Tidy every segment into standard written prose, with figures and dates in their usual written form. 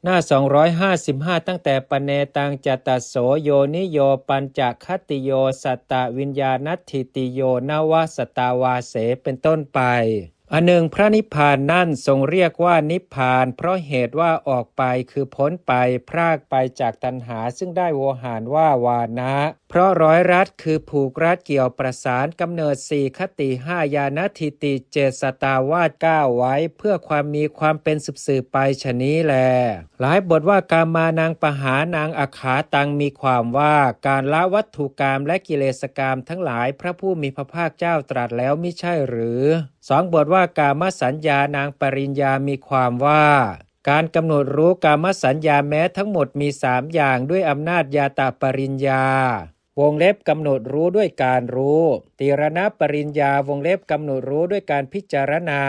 หน้า255ตั้งแต่ปเนตังจตัสโสโยนิโยปัญจคติโยสัตตวิญญาณัตถิติโยนวสตาวาเสเป็นต้นไปอันหนึ่งพระนิพพานนั่นทรงเรียกว่านิพพานเพราะเหตุว่าออกไปคือพ้นไปพรากไปจากตัณหาซึ่งได้โวหารว่าวานะเพราะร้อยรัดคือผูกรัดเกี่ยวประสานกำเนิดสี่คติห้าญาณทิติเจตสตาวาสเก้าไว้เพื่อความมีความเป็นสืบไปชะนี้แลหลายบทว่ากามานางปหานางอขาตังมีความว่าการละวัตถุกรรมและกิเลสกรรมทั้งหลายพระผู้มีพระภาคเจ้าตรัสแล้วมิใช่หรือสองบทว่ากามสัญญานางปริญญามีความว่าการกำหนดรู้กามสัญญาแม้ทั้งหมดมี3อย่างด้วยอำนาจญาตปริญญาวงเล็บกำหนดรู้ด้วยการรู้ตีรณปริญญาวงเล็บกำหนดรู้ด้วยการพิจารณา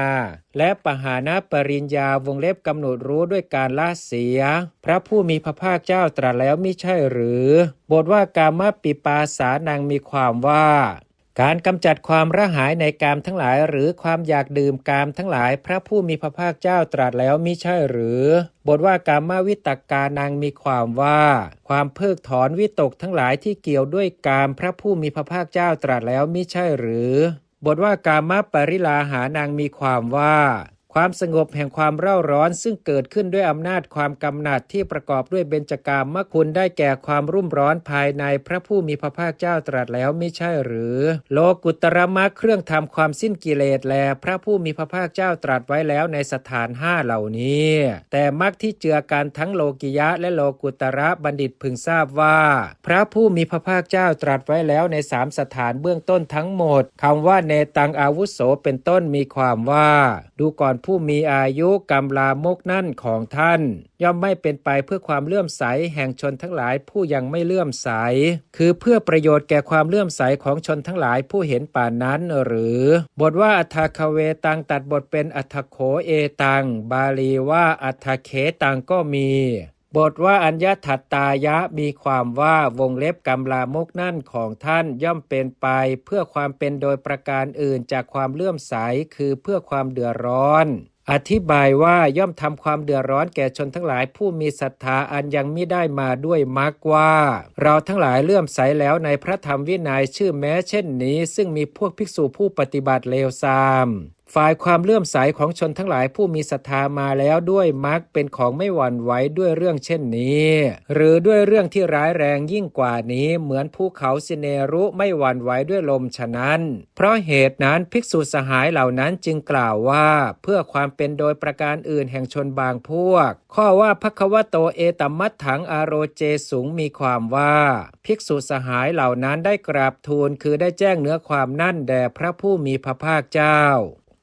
และปหานปริญญาวงเล็บกำหนดรู้ด้วยการละเสียพระผู้มีพระภาคเจ้าตรัสแล้วมิใช่หรือบทว่ากามปิปาสานางมีความว่าการกำจัดความระหายในกามทั้งหลายหรือความอยากดื่มกามทั้งหลายพระผู้มีพระภาคเจ้าตรัสแล้วมิใช่หรือบทว่ากามวิตกกานางมีความว่าความเพิกถอนวิตกทั้งหลายที่เกี่ยวด้วยกามพระผู้มีพระภาคเจ้าตรัสแล้วมิใช่หรือบทว่ากามปริลาหานางมีความว่าความสงบแห่งความเร่าร้อนซึ่งเกิดขึ้นด้วยอำนาจความกำหนัดที่ประกอบด้วยเบญจกามคุณได้แก่ความรุ่มร้อนภายในพระผู้มีพระภาคเจ้าตรัสแล้วไม่ใช่หรือโลกุตระมรรคเครื่องทำความสิ้นกิเลสแลพระผู้มีพระภาคเจ้าตรัสไว้แล้วในสถาน5เหล่านี้แต่มรรคที่เจือกันทั้งโลกิยะและโลกุตระบัณฑิตพึงทราบว่าพระผู้มีพระภาคเจ้าตรัสไว้แล้วใน3สถานเบื้องต้นทั้งหมดคำว่าเนตังอาวุโสเป็นต้นมีความว่าดูก่อนผู้มีอายุกรรมลามกนั่นของท่านย่อมไม่เป็นไปเพื่อความเลื่อมใสแห่งชนทั้งหลายผู้ยังไม่เลื่อมใสคือเพื่อประโยชน์แก่ความเลื่อมใสของชนทั้งหลายผู้เห็นป่านนั้นหรือบทว่าอัฏฐคเวตังตัดบทเป็นอัฏฐโขเอตังบาลีว่าอัฏฐเขตังก็มีบทว่าอัญญทัตตายะมีความว่าวงเล็บกรรมลามกนั่นของท่านย่อมเป็นไปเพื่อความเป็นโดยประการอื่นจากความเลื่อมใสคือเพื่อความเดือดร้อนอธิบายว่าย่อมทำความเดือดร้อนแก่ชนทั้งหลายผู้มีศรัทธาอันยังมิได้มาด้วยมรรคว่าเราทั้งหลายเลื่อมใสแล้วในพระธรรมวินัยชื่อแม้เช่นนี้ซึ่งมีพวกภิกษุผู้ปฏิบัติเลวทรามฝ่ายความเลื่อมใสของชนทั้งหลายผู้มีศรัทธามาแล้วด้วยมรรคเป็นของไม่หวั่นไหวด้วยเรื่องเช่นนี้หรือด้วยเรื่องที่ร้ายแรงยิ่งกว่านี้เหมือนภูเขาสิเนรุไม่หวั่นไหวด้วยลมฉะนั้นเพราะเหตุนั้นภิกษุสหายเหล่านั้นจึงกล่าวว่าเพื่อความเป็นโดยประการอื่นแห่งชนบางพวกข้อว่าภควโตเอตัมมัตถังอโรเจสุงมีความว่าภิกษุสหายเหล่านั้นได้กราบทูลคือได้แจ้งเนื้อความนั่นแด่พระผู้มีพระภาคเจ้า